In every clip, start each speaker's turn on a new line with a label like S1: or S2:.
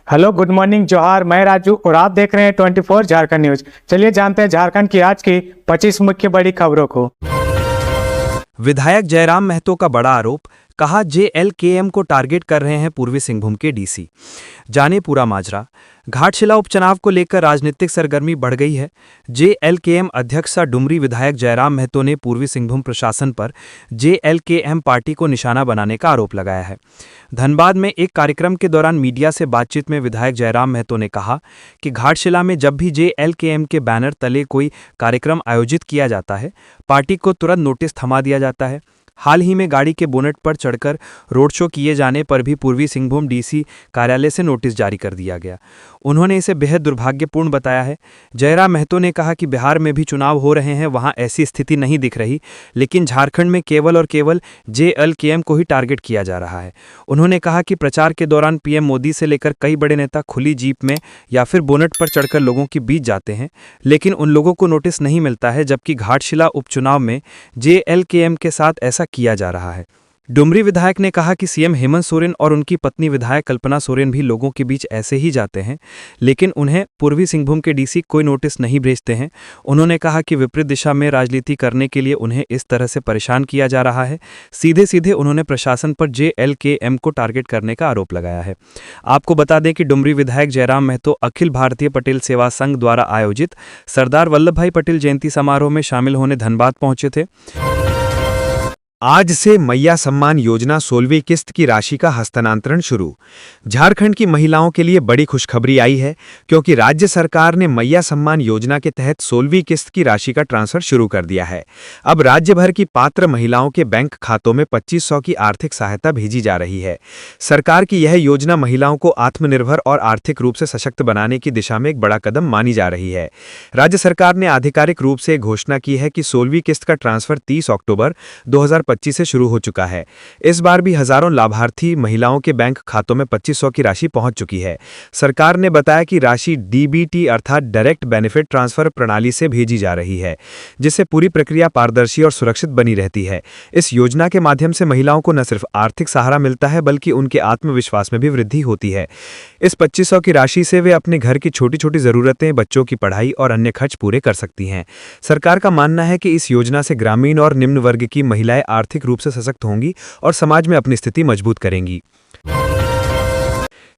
S1: Hello, good morning, जोहार। मैं राजू और आप देख रहे हैं 24 झारखंड न्यूज। चलिए जानते हैं झारखंड की आज की 25 मुख्य बड़ी खबरों को।
S2: विधायक जयराम महतो का बड़ा आरोप, कहा जेएलकेएम को टारगेट कर रहे हैं पूर्वी सिंहभूम के डीसी। जाने पूरा माजरा। घाटशिला उपचुनाव को लेकर राजनीतिक सरगर्मी बढ़ गई है। जेएलकेएम अध्यक्ष डुमरी विधायक जयराम महतो ने पूर्वी सिंहभूम प्रशासन पर जेएलकेएम पार्टी को निशाना बनाने का आरोप लगाया है। धनबाद में एक कार्यक्रम के दौरान मीडिया से बातचीत में विधायक जयराम महतो ने कहा कि घाटशिला में जब भी जेएलकेएम के बैनर तले कोई कार्यक्रम आयोजित किया जाता है, पार्टी को तुरंत नोटिस थमा दिया जाता है। हाल ही में गाड़ी के बोनेट पर चढ़कर रोड शो किए जाने पर भी पूर्वी सिंहभूम डीसी कार्यालय से नोटिस जारी कर दिया गया। उन्होंने इसे बेहद दुर्भाग्यपूर्ण बताया है। जयराम महतो ने कहा कि बिहार में भी चुनाव हो रहे हैं, वहां ऐसी स्थिति नहीं दिख रही, लेकिन झारखंड में केवल और केवल जेएलकेएम को ही टारगेट किया जा रहा है। उन्होंने कहा कि प्रचार के दौरान पीएम मोदी से लेकर कई बड़े नेता खुली जीप में या फिर बोनेट पर चढ़कर लोगों के बीच जाते हैं, लेकिन उन लोगों को नोटिस नहीं मिलता है, जबकि घाटशिला उपचुनाव में जेएलकेएम के साथ ऐसा किया जा रहा है। डुमरी विधायक ने कहा कि सीएम हेमंत सोरेन और उनकी पत्नी विधायक कल्पना सोरेन भी लोगों के बीच ऐसे ही जाते हैं, लेकिन उन्हें पूर्वी सिंहभूम के डीसी कोई नोटिस नहीं भेजते हैं। उन्होंने कहा कि विपरीत दिशा में राजनीति करने के लिए उन्हें इस तरह से परेशान किया जा रहा है। सीधे सीधे उन्होंने प्रशासन पर जेएलकेएम को टारगेट करने का आरोप लगाया है। आपको बता दें कि डुमरी विधायक जयराम महतो अखिल भारतीय पटेल सेवा संघ द्वारा आयोजित सरदार वल्लभभाई पटेल जयंती समारोह में शामिल होने धनबाद पहुंचे थे।
S3: आज से मैया सम्मान योजना 16वीं किस्त की राशि का हस्तांतरण शुरू। झारखंड की महिलाओं के लिए बड़ी खुशखबरी आई है, क्योंकि राज्य सरकार ने मैया सम्मान योजना के तहत 16वीं किस्त की राशि का ट्रांसफर शुरू कर दिया है। अब राज्य भर की पात्र महिलाओं के बैंक खातों में 2500 की आर्थिक सहायता भेजी जा रही है। सरकार की यह योजना महिलाओं को आत्मनिर्भर और आर्थिक रूप से सशक्त बनाने की दिशा में एक बड़ा कदम मानी जा रही है। राज्य सरकार ने आधिकारिक रूप से घोषणा की है कि 16वीं किस्त का ट्रांसफर 30 अक्टूबर 2025 से शुरू हो चुका है। इस बार भी हजारों लाभार्थी महिलाओं के बैंक खातों में 2500 की राशि पहुंच चुकी है। सरकार ने बताया कि राशि डीबीटी अर्थात डायरेक्ट बेनिफिट ट्रांसफर प्रणाली से भेजी जा रही है, जिससे पूरी प्रक्रिया पारदर्शी और सुरक्षित बनी रहती है। इस योजना के माध्यम से महिलाओं को न सिर्फ आर्थिक सहारा मिलता है, बल्कि उनके आत्मविश्वास में भी वृद्धि होती है। इस 2500 की राशि से वे अपने घर की छोटी छोटी जरूरतें, बच्चों की पढ़ाई और अन्य खर्च पूरे कर सकती हैं। सरकार का मानना है कि इस योजना से ग्रामीण और निम्न वर्ग की महिलाएं आर्थिक रूप से सशक्त होंगी और समाज में अपनी स्थिति मजबूत करेंगी।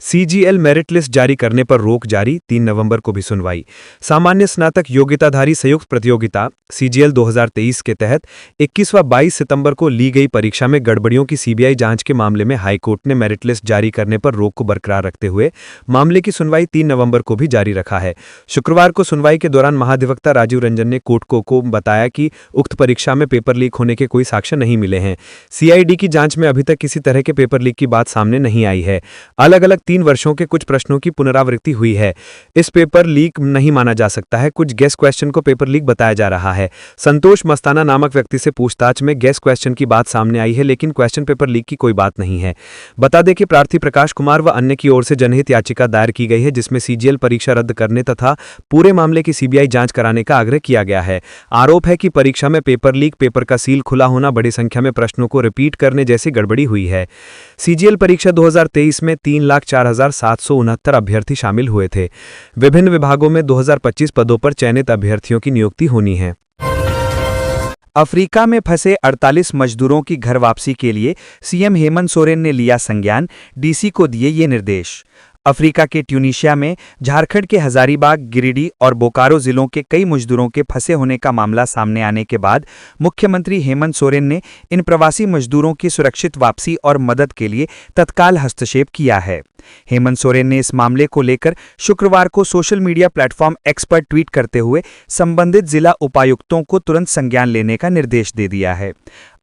S3: सीजीएल मेरिट लिस्ट जारी करने पर रोक जारी, 3 नवंबर को भी सुनवाई। सामान्य स्नातक योग्यताधारी संयुक्त प्रतियोगिता सीजीएल 2023 के तहत 21 व 22 सितंबर को ली गई परीक्षा में गड़बड़ियों की सीबीआई जांच के मामले में हाईकोर्ट ने मेरिट लिस्ट जारी करने पर रोक को बरकरार रखते हुए मामले की सुनवाई 3 नवंबर को भी जारी रखा है। शुक्रवार को सुनवाई के दौरान महाधिवक्ता राजीव रंजन ने कोर्ट को बताया कि उक्त परीक्षा में पेपर लीक होने के कोई साक्ष्य नहीं मिले हैं। सीआईडी की जांच में अभी तक किसी तरह के पेपर लीक की बात सामने नहीं आई है। अलग अलग 3 वर्षों के कुछ प्रश्नों की पुनरावृत्ति हुई है। इस पेपर लीक नहीं माना जा सकता है। कुछ गेस क्वेश्चन को पेपर लीक बताया जा रहा है। संतोष मस्ताना नामक व्यक्ति से पूछताछ में गेस क्वेश्चन की बात सामने आई है, लेकिन क्वेश्चन पेपर लीक की कोई बात नहीं है। बता दें कि प्रार्थी प्रकाश कुमार व अन्य की ओर से जनहित याचिका दायर की गई है, जिसमें सीजीएल परीक्षा रद्द करने तथा पूरे मामले की सीबीआई जांच कराने का आग्रह किया गया है। आरोप है कि परीक्षा में पेपर लीक, पेपर का सील खुला होना, बड़ी संख्या में प्रश्नों को रिपीट करने जैसी गड़बड़ी हुई है। सीजीएल परीक्षा 2023 में 3,04,769 अभ्यर्थी शामिल हुए थे। विभिन्न विभागों में 2025 पदों पर चयनित अभ्यर्थियों की नियुक्ति होनी है।
S2: अफ्रीका में फंसे 48 मजदूरों की घर वापसी के लिए सीएम हेमंत सोरेन ने लिया संज्ञान, डीसी को दिए ये निर्देश। अफ्रीका के ट्यूनीशिया में झारखंड के हजारीबाग, गिरिडीह और बोकारो जिलों के कई मजदूरों के फंसे होने का मामला सामने आने के बाद मुख्यमंत्री हेमंत सोरेन ने इन प्रवासी मजदूरों की सुरक्षित वापसी और मदद के लिए तत्काल हस्तक्षेप किया है। हेमंत सोरेन ने इस मामले को लेकर शुक्रवार को सोशल मीडिया प्लेटफॉर्म एक्स पर ट्वीट करते हुए संबंधित जिला उपायुक्तों को तुरंत संज्ञान लेने का निर्देश दे दिया है।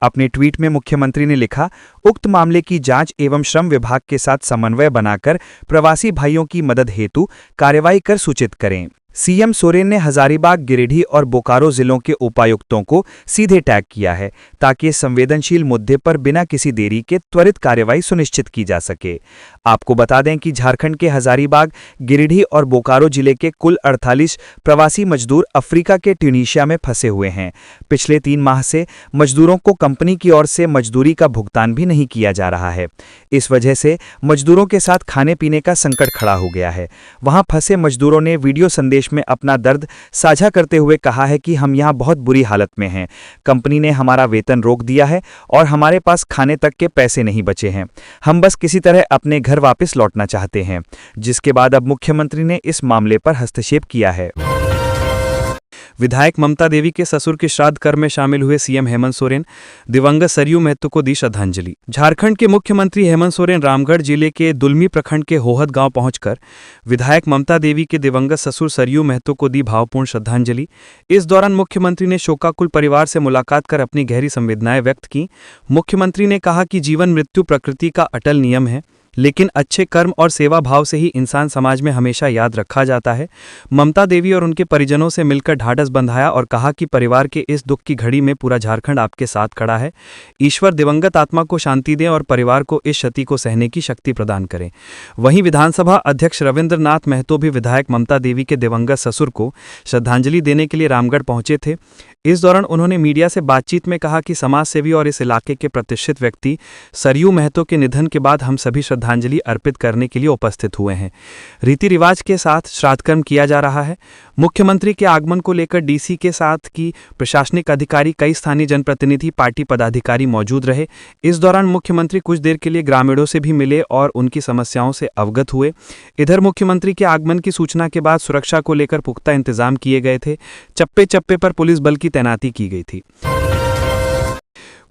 S2: अपने ट्वीट में मुख्यमंत्री ने लिखा, उक्त मामले की जांच एवं श्रम विभाग के साथ समन्वय बनाकर प्रवासी भाइयों की मदद हेतु कार्रवाई कर सूचित करें। सीएम सोरेन ने हजारीबाग, गिरिडीह और बोकारो जिलों के उपायुक्तों को सीधे टैग किया है ताकि इस संवेदनशील मुद्दे पर बिना किसी देरी के त्वरित कार्रवाई सुनिश्चित की जा सके। आपको बता दें कि झारखंड के हजारीबाग, गिरिडीह और बोकारो जिले के कुल 48 प्रवासी मजदूर अफ्रीका के ट्यूनीशिया में फंसे हुए हैं। पिछले 3 माह से मजदूरों को कंपनी की ओर से मजदूरी का भुगतान भी नहीं किया जा रहा है। इस वजह से मजदूरों के साथ खाने पीने का संकट खड़ा हो गया है। वहां फंसे मजदूरों ने वीडियो संदेश में अपना दर्द साझा करते हुए कहा है कि हम यहां बहुत बुरी हालत में हैं। कंपनी ने हमारा वेतन रोक दिया है और हमारे पास खाने तक के पैसे नहीं बचे हैं। हम बस किसी तरह अपने घर वापस लौटना चाहते हैं। जिसके बाद अब मुख्यमंत्री ने इस मामले पर हस्तक्षेप किया है। विधायक ममता देवी के ससुर के श्राद्ध कर्म में शामिल हुए सीएम हेमंत सोरेन, दिवंगत सरयू महतो को दी श्रद्धांजलि। झारखंड के मुख्यमंत्री हेमंत सोरेन रामगढ़ जिले के दुलमी प्रखंड के होहत गांव पहुंचकर विधायक ममता देवी के दिवंगत ससुर सरयू महतो को दी भावपूर्ण श्रद्धांजलि। इस दौरान मुख्यमंत्री ने शोकाकुल परिवार से मुलाकात कर अपनी गहरी संवेदनाएं व्यक्त की। मुख्यमंत्री ने कहा कि जीवन मृत्यु प्रकृति का अटल नियम है, लेकिन अच्छे कर्म और सेवा भाव से ही इंसान समाज में हमेशा याद रखा जाता है। ममता देवी और उनके परिजनों से मिलकर ढाढ़स बंधाया और कहा कि परिवार के इस दुख की घड़ी में पूरा झारखंड आपके साथ खड़ा है। ईश्वर दिवंगत आत्मा को शांति दें और परिवार को इस क्षति को सहने की शक्ति प्रदान करें। वहीं विधानसभा अध्यक्ष रविंद्रनाथ महतो भी विधायक ममता देवी के दिवंगत ससुर को श्रद्धांजलि देने के लिए रामगढ़ पहुंचे थे। इस दौरान उन्होंने मीडिया से बातचीत में कहा कि समाजसेवी और इस इलाके के प्रतिष्ठित व्यक्ति सरयू महतो के निधन के बाद हम सभी श्रद्धांजलि अर्पित करने के लिए उपस्थित हुए हैं। रीति रिवाज के साथ श्राद्धकर्म किया जा रहा है। मुख्यमंत्री के आगमन को लेकर डीसी के साथ की प्रशासनिक अधिकारी, कई स्थानीय जनप्रतिनिधि, पार्टी पदाधिकारी मौजूद रहे। इस दौरान मुख्यमंत्री कुछ देर के लिए ग्रामीणों से भी मिले और उनकी समस्याओं से अवगत हुए। इधर मुख्यमंत्री के आगमन की सूचना के बाद सुरक्षा को लेकर पुख्ता इंतजाम किए गए थे। चप्पे चप्पे पर पुलिस बल की तैनाती की गई थी।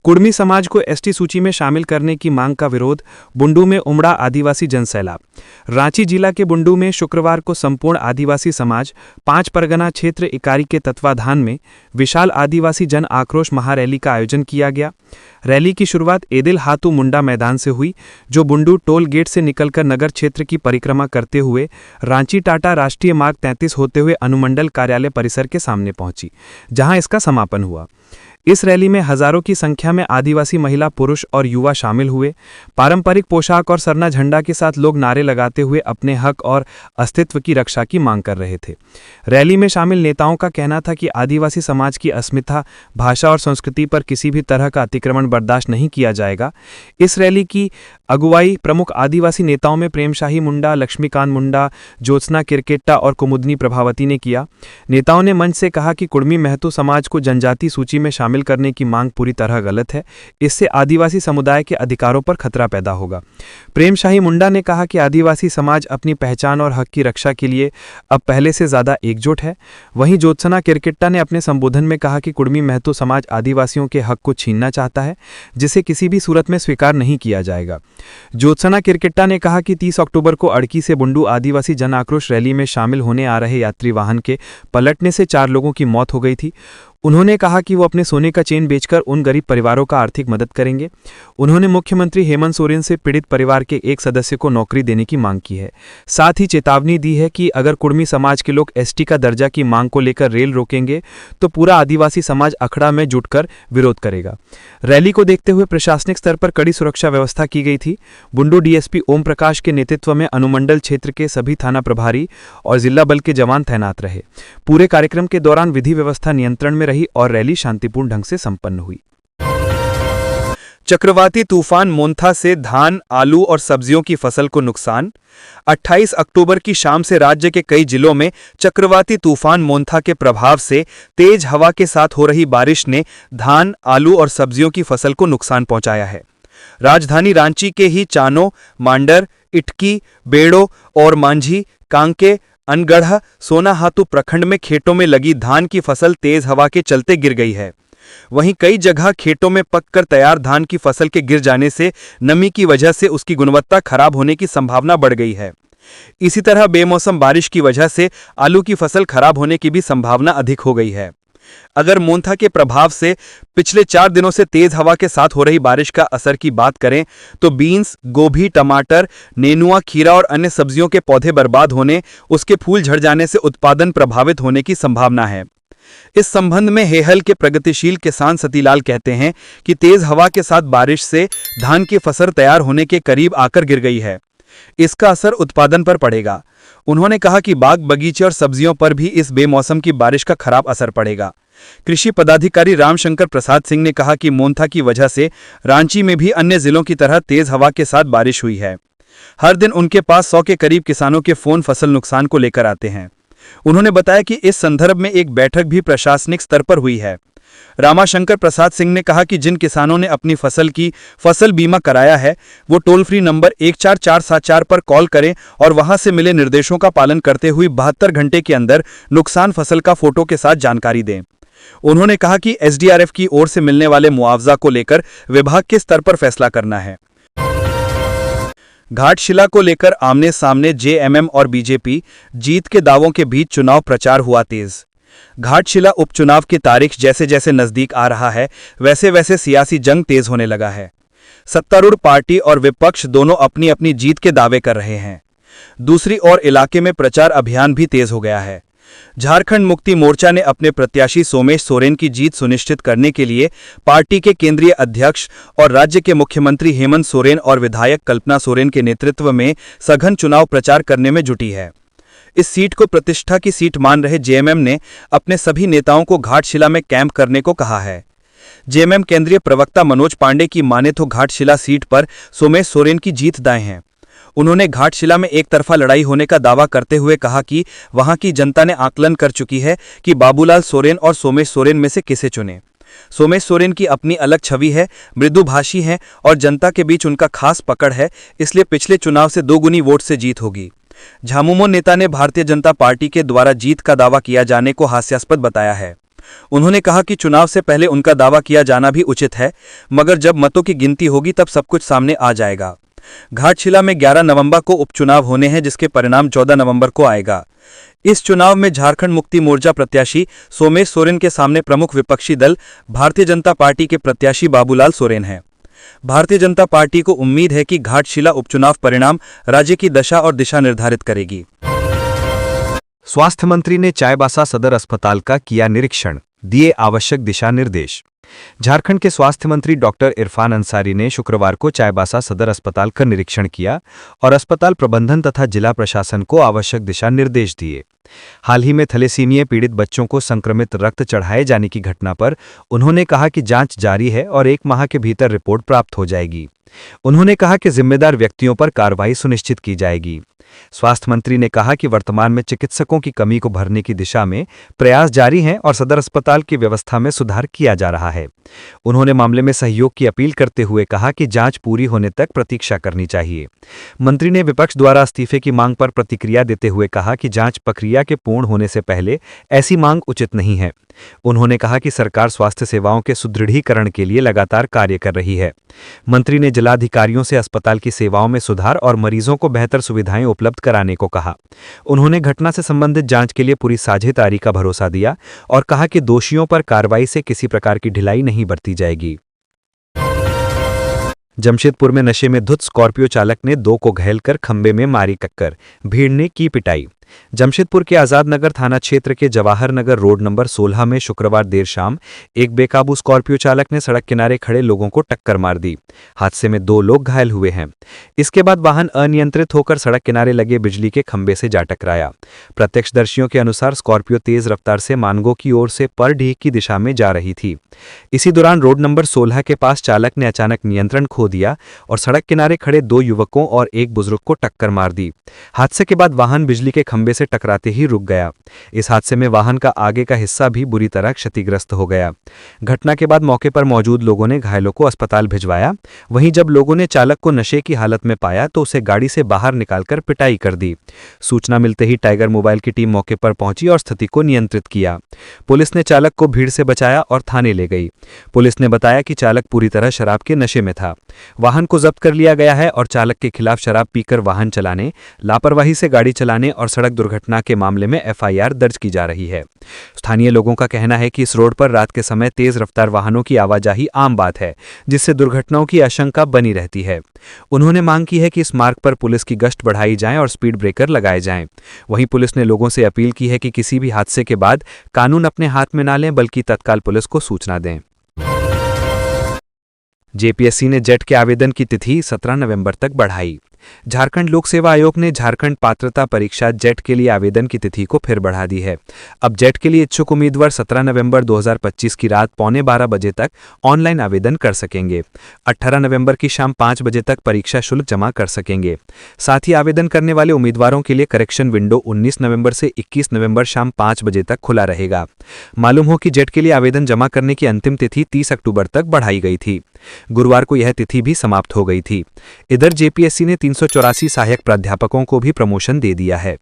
S2: कुड़मी समाज को एसटी सूची में शामिल करने की मांग का विरोध, बुंडू में उमड़ा आदिवासी जनसैलाब। रांची जिला के बुंडू में शुक्रवार को संपूर्ण आदिवासी समाज 5 परगना क्षेत्र इकाई के तत्वाधान में विशाल आदिवासी जन आक्रोश महारैली का आयोजन किया गया। रैली की शुरुआत एदिल हाथू मुंडा मैदान से हुई, जो बुंडू टोल गेट से निकलकर नगर क्षेत्र की परिक्रमा करते हुए रांची टाटा राष्ट्रीय मार्ग 33 होते हुए अनुमंडल कार्यालय परिसर के सामने पहुंची, जहां इसका समापन हुआ। इस रैली में हजारों की संख्या में आदिवासी महिला, पुरुष और युवा शामिल हुए। पारंपरिक पोशाक और सरना झंडा के साथ लोग नारे लगाते हुए अपने हक और अस्तित्व की रक्षा की मांग कर रहे थे। रैली में शामिल नेताओं का कहना था कि आदिवासी समाज की अस्मिता, भाषा और संस्कृति पर किसी भी तरह का अतिक्रमण बर्दाश्त नहीं किया जाएगा। इस रैली की अगुवाई प्रमुख आदिवासी नेताओं में प्रेमशाही मुंडा, लक्ष्मीकांत मुंडा, ज्योत्सना किरकेट्टा और कुमुदनी प्रभावती ने किया। नेताओं ने मंच से कहा कि कुड़मी महतो समाज को जनजाति सूची में शामिल करने की मांग पूरी तरह गलत है। इससे आदिवासी समुदाय के अधिकारों पर खतरा पैदा होगा। प्रेमशाही मुंडा ने कहा कि आदिवासी समाज अपनी पहचान और हक की रक्षा के लिए अब पहले से ज्यादा एकजुट है। वहीं ज्योत्सना किरकेट्टा ने अपने संबोधन में कहा कि कुड़मी महतो समाज आदिवासियों के हक को छीनना चाहता है, जिसे किसी भी सूरत में स्वीकार नहीं किया जाएगा। ज्योत्सना किरकेट्टा ने कहा कि 30 अक्टूबर को अड़की से बुंडू आदिवासी जन आक्रोश रैली में शामिल होने आ रहे यात्री वाहन के पलटने से 4 लोगों की मौत हो गई थी। उन्होंने कहा कि वो अपने सोने का चेन बेचकर उन गरीब परिवारों का आर्थिक मदद करेंगे। उन्होंने मुख्यमंत्री हेमंत सोरेन से पीड़ित परिवार के एक सदस्य को नौकरी देने की मांग की है। साथ ही चेतावनी दी है कि अगर कुड़मी समाज के लोग एसटी का दर्जा की मांग को लेकर रेल रोकेंगे तो पूरा आदिवासी समाज अखड़ा में जुटकर विरोध करेगा। रैली को देखते हुए प्रशासनिक स्तर पर कड़ी सुरक्षा व्यवस्था की गई थी। बुंडू डीएसपी ओम प्रकाश के नेतृत्व में अनुमंडल क्षेत्र के सभी थाना प्रभारी और जिला बल के जवान तैनात रहे। पूरे कार्यक्रम के दौरान विधि व्यवस्था नियंत्रण में रही और रैली शांतिपूर्ण ढंग से संपन्न हुई। चक्रवाती तूफान मोंथा से धान, आलू और सब्जियों की फसल को नुकसान। 28 अक्टूबर की शाम से राज्य के कई जिलों में चक्रवाती तूफान मोंथा के प्रभाव से तेज हवा के साथ हो रही बारिश ने धान, आलू और सब्जियों की फसल को नुकसान पहुंचाया है। राजधानी रांची के ही चानो, मांडर, इटकी, बेड़ो और मांझी, कांके, अनगढ़, सोनाहातू प्रखंड में खेतों में लगी धान की फसल तेज हवा के चलते गिर गई है। वहीं कई जगह खेतों में पककर तैयार धान की फसल के गिर जाने से नमी की वजह से उसकी गुणवत्ता खराब होने की संभावना बढ़ गई है। इसी तरह बेमौसम बारिश की वजह से आलू की फसल खराब होने की भी संभावना अधिक हो गई है।
S4: अगर मोन्था के प्रभाव से पिछले 4 दिनों से तेज हवा के साथ हो रही बारिश का असर की बात करें तो बीन्स, गोभी, टमाटर, नेनुआ, खीरा और अन्य सब्जियों के पौधे बर्बाद होने, उसके फूल झड़ जाने से उत्पादन प्रभावित होने की संभावना है। इस संबंध में हेहल के प्रगतिशील किसान सतीलाल कहते हैं कि तेज हवा के साथ बारिश से धान की फसल तैयार होने के करीब आकर गिर गई है। इसका असर उत्पादन पर पड़ेगा। उन्होंने कहा कि बाग बगीचे और सब्जियों पर भी इस बेमौसम की बारिश का खराब असर पड़ेगा। कृषि पदाधिकारी रामशंकर प्रसाद सिंह ने कहा कि मोन्था की वजह से रांची में भी अन्य जिलों की तरह तेज हवा के साथ बारिश हुई है। हर दिन उनके पास 100 के करीब किसानों के फोन फसल नुकसान को लेकर आते हैं। उन्होंने बताया कि इस संदर्भ में एक बैठक भी प्रशासनिक स्तर पर हुई है। रामाशंकर प्रसाद सिंह ने कहा कि जिन किसानों ने अपनी फसल की फसल बीमा कराया है वो टोल फ्री नंबर 14474 पर कॉल करें और वहां से मिले निर्देशों का पालन करते हुए 72 घंटे के अंदर नुकसान फसल का फोटो के साथ जानकारी दें। उन्होंने कहा कि एसडीआरएफ की ओर से मिलने वाले मुआवजा को लेकर विभाग के स्तर पर फैसला करना है। घाटशिला को लेकर आमने सामने जेएमएम और बीजेपी जीत के दावों के बीच चुनाव प्रचार हुआ तेज। घाटशिला उपचुनाव की तारीख जैसे जैसे नजदीक आ रहा है वैसे वैसे सियासी जंग तेज होने लगा है। सत्तारूढ़ पार्टी और विपक्ष दोनों अपनी अपनी जीत के दावे कर रहे हैं। दूसरी ओर इलाके में प्रचार अभियान भी तेज हो गया है। झारखंड मुक्ति मोर्चा ने अपने प्रत्याशी सोमेश सोरेन की जीत सुनिश्चित करने के लिए पार्टी के केंद्रीय अध्यक्ष और राज्य के मुख्यमंत्री हेमंत सोरेन और विधायक कल्पना सोरेन के नेतृत्व में सघन चुनाव प्रचार करने में जुटी है। इस सीट को प्रतिष्ठा की सीट मान रहे जेएमएम ने अपने सभी नेताओं को घाटशिला में कैंप करने को कहा है। जेएमएम केंद्रीय प्रवक्ता मनोज पांडे की माने तो घाटशिला सीट पर सोमेश सोरेन की जीत दाएं है। उन्होंने घाटशिला में एक तरफा लड़ाई होने का दावा करते हुए कहा कि वहां की जनता ने आकलन कर चुकी है कि बाबूलाल सोरेन और सोमेश सोरेन में से किसे चुने। सोमेश सोरेन की अपनी अलग छवि है, मृदुभाषी हैं और जनता के बीच उनका खास पकड़ है, इसलिए पिछले चुनाव से 2 गुनी वोट से जीत होगी। झामुमो नेता ने भारतीय जनता पार्टी के द्वारा जीत का दावा किया जाने को हास्यास्पद बताया है। उन्होंने कहा कि चुनाव से पहले उनका दावा किया जाना भी उचित है, मगर जब मतों की गिनती होगी तब सब कुछ सामने आ जाएगा। घाटशिला में 11 नवंबर को उपचुनाव होने हैं जिसके परिणाम 14 नवंबर को आएगा। इस चुनाव में झारखंड मुक्ति मोर्चा प्रत्याशी सोमेश सोरेन के सामने प्रमुख विपक्षी दल भारतीय जनता पार्टी के प्रत्याशी बाबूलाल सोरेन हैं। भारतीय जनता पार्टी को उम्मीद है कि घाटशिला उपचुनाव परिणाम राज्य की दशा और दिशा निर्धारित करेगी।
S2: स्वास्थ्य मंत्री ने चाईबासा सदर अस्पताल का किया निरीक्षण, दिए आवश्यक दिशा निर्देश। झारखंड के स्वास्थ्य मंत्री डॉक्टर इरफान अंसारी ने शुक्रवार को चाईबासा सदर अस्पताल का निरीक्षण किया और अस्पताल प्रबंधन तथा जिला प्रशासन को आवश्यक दिशा निर्देश दिए। हाल ही में थैलेसीमिया पीड़ित बच्चों को संक्रमित रक्त चढ़ाए जाने की घटना पर उन्होंने कहा कि जांच जारी है और 1 माह के भीतर रिपोर्ट प्राप्त हो जाएगी। उन्होंने कहा कि जिम्मेदार व्यक्तियों पर कार्रवाई सुनिश्चित की जाएगी। स्वास्थ्य मंत्री ने कहा कि वर्तमान में चिकित्सकों की कमी को भरने की दिशा में प्रयास जारी हैं और सदर अस्पताल की व्यवस्था में सुधार किया जा रहा है। उन्होंने मामले में सहयोग की अपील करते हुए कहा कि जांच पूरी होने तक प्रतीक्षा करनी चाहिए। मंत्री ने विपक्ष द्वारा इस्तीफे की मांग पर प्रतिक्रिया देते हुए कहा कि जांच प्रक्रिया के पूर्ण होने से पहले ऐसी मांग उचित नहीं है। उन्होंने कहा कि सरकार स्वास्थ्य सेवाओं के सुदृढ़ीकरण के लिए लगातार कार्य कर रही है। मंत्री ने जिलाधिकारियों से अस्पताल की सेवाओं में सुधार और मरीजों को बेहतर सुविधाएं उपलब्ध कराने को कहा। उन्होंने घटना से संबंधित जांच के लिए पूरी साझेदारी का भरोसा दिया और कहा कि दोषियों पर कार्रवाई से किसी प्रकार की ढिलाई नहीं बरती जाएगी। जमशेदपुर में नशे में धुत स्कॉर्पियो चालक ने 2 को घायल कर खंबे में मारी टक्कर, भीड़ ने की पिटाई। जमशेदपुर के आजाद नगर थाना क्षेत्र के जवाहर नगर रोड नंबर 16 में शुक्रवार देर शाम एक बेकाबू स्कॉर्पियो चालक ने सड़क किनारे खड़े लोगों को टक्कर मार दी। हादसे में 2 लोग घायल हुए हैं। इसके बाद वाहन अनियंत्रित होकर सड़क किनारे लगे बिजली के खंभे से जा टकराया। प्रत्यक्षदर्शियों के अनुसार स्कॉर्पियो तेज रफ्तार से मानगो की ओर से परडीह की दिशा में जा रही थी। इसी दौरान रोड नंबर 16 के पास चालक ने अचानक नियंत्रण खो दिया और सड़क किनारे खड़े 2 युवकों और एक बुजुर्ग को टक्कर मार दी। हादसे के बाद वाहन बिजली के खंभे से टकराते ही रुक गया। इस हादसे में वाहन का आगे का हिस्सा भी बुरी तरह क्षतिग्रस्त हो गया। घटना के बाद मौके पर मौजूद लोगों ने घायलों को अस्पताल भिजवाया। वहीं जब लोगों ने चालक को नशे की हालत में पाया तो उसे गाड़ी से बाहर निकालकर पिटाई कर दी। सूचना मिलते ही टाइगर मोबाइल की टीम मौके पर पहुंची और स्थिति को नियंत्रित किया। पुलिस ने चालक को भीड़ से बचाया और थाने ले गई। पुलिस ने बताया कि चालक पूरी तरह शराब के नशे में था। वाहन को जब्त कर लिया गया है और चालक के खिलाफ शराब पीकर वाहन चलाने, लापरवाही से गाड़ी चलाने और सड़क सड़क दुर्घटना के मामले में एफआईआर दर्ज की जा रही है। स्थानीय लोगों का कहना है कि इस रोड पर रात के समय तेज रफ्तार वाहनों की आवाजाही आम बात है, जिससे दुर्घटनाओं की आशंका बनी रहती है। उन्होंने मांग की है कि इस मार्ग पर पुलिस की गश्त बढ़ाई जाए और स्पीड ब्रेकर लगाए जाएं। वहीं पुलिस ने लोगों से अपील की है कि किसी भी हादसे के बाद कानून अपने हाथ में ना लें, बल्कि तत्काल पुलिस को सूचना दें। जेपीएससी ने जेट के आवेदन की तिथि 17 नवंबर तक बढ़ाई। झारखंड लोक सेवा आयोग ने झारखंड पात्रता परीक्षा जेट के लिए आवेदन की तिथि को फिर बढ़ा दी है। अब जेट के लिए इच्छुक उम्मीदवार 17 नवंबर 2025 की रात 12:15 बजे तक ऑनलाइन आवेदन कर सकेंगे। 18 नवंबर की शाम 5 बजे तक परीक्षा शुल्क जमा कर सकेंगे। साथ ही आवेदन करने वाले उम्मीदवारों के लिए करेक्शन विंडो 19 नवंबर से 21 नवंबर शाम 5 बजे तक खुला रहेगा। मालूम हो कि जेट के लिए आवेदन जमा करने की अंतिम तिथि 30 अक्टूबर तक बढ़ाई गई थी। गुरुवार को यह तिथि भी समाप्त हो गई थी। इधर जेपीएससी ने 384 सहायक प्राध्यापकों को भी प्रमोशन दे दिया है।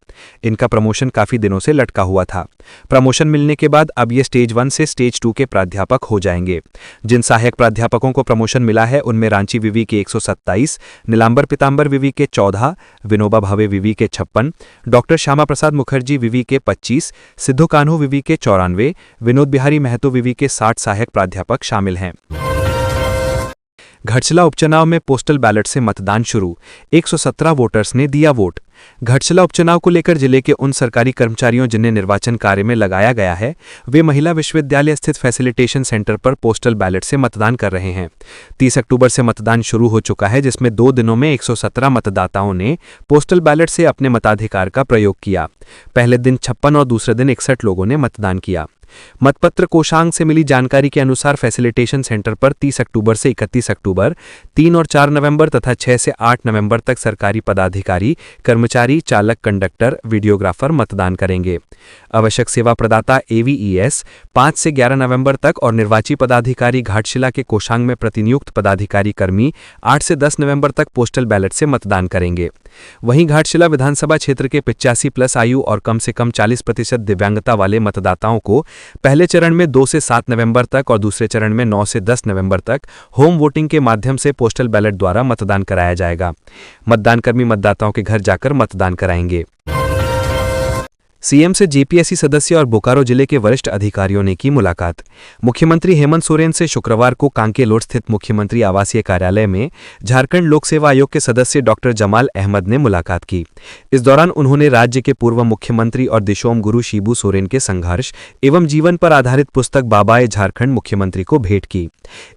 S2: इनका प्रमोशन काफी दिनों से लटका हुआ था। प्रमोशन मिलने के बाद अब ये स्टेज 1 से स्टेज 2 के प्राध्यापक हो जाएंगे। जिन सहायक प्राध्यापकों को प्रमोशन मिला है उनमें रांची विवि के 127, नीलांबर पीतांबर विवि के 14, विनोबा भावे विवि के 56, डॉक्टर श्यामा प्रसाद मुखर्जी विवि के 25, सिद्धू कान्हू विवि के 94, विनोद बिहारी महतो विवि के 60 सहायक प्राध्यापक शामिल हैं। घटशिला उपचुनाव में पोस्टल बैलेट से मतदान शुरू, 117 वोटर्स ने दिया वोट। घटशिला उपचुनाव को लेकर जिले के उन सरकारी कर्मचारियों जिन्हें निर्वाचन कार्य में लगाया गया है, वे महिला विश्वविद्यालय स्थित फैसिलिटेशन सेंटर पर पोस्टल बैलेट से मतदान कर रहे हैं। 30 अक्टूबर से मतदान शुरू हो चुका है, जिसमें 2 दिनों में 117 मतदाताओं ने पोस्टल बैलेट से अपने मताधिकार का प्रयोग किया। पहले दिन 56 और दूसरे दिन 61 लोगों ने मतदान किया। मतपत्र कोषांग से मिली जानकारी के अनुसार फैसिलिटेशन सेंटर पर 30 अक्टूबर से 31 अक्टूबर, 3 और 4 नवंबर तथा 6 से 8 नवंबर तक सरकारी पदाधिकारी, कर्मचारी, चालक, कंडक्टर, वीडियोग्राफर मतदान करेंगे। आवश्यक सेवा प्रदाता एवीईएस 5 से 11 नवंबर तक और निर्वाची पदाधिकारी घाटशिला के कोषांग में प्रतिनियुक्त पदाधिकारी कर्मी 8 से 10 नवंबर तक पोस्टल बैलेट से मतदान करेंगे। वहीं घाटशिला विधानसभा क्षेत्र के 85 प्लस आयु और कम से कम 40% दिव्यांगता वाले मतदाताओं को पहले चरण में 2 से 7 नवंबर तक और दूसरे चरण में 9 से 10 नवंबर तक होम वोटिंग के माध्यम से पोस्टल बैलेट द्वारा मतदान कराया जाएगा। मतदानकर्मी मतदाताओं के घर जाकर मतदान कराएंगे। सीएम से जेपीएससी सदस्य और बोकारो जिले के वरिष्ठ अधिकारियों ने की मुलाकात। मुख्यमंत्री हेमंत सोरेन से शुक्रवार को कांकेलोड स्थित मुख्यमंत्री आवासीय कार्यालय में झारखंड लोक सेवा आयोग के सदस्य डॉक्टर जमाल अहमद ने मुलाकात की। इस दौरान उन्होंने राज्य के पूर्व मुख्यमंत्री और दिशोम गुरु शिबू सोरेन के संघर्ष एवं जीवन पर आधारित पुस्तक बाबाए झारखंड मुख्यमंत्री को भेंट की।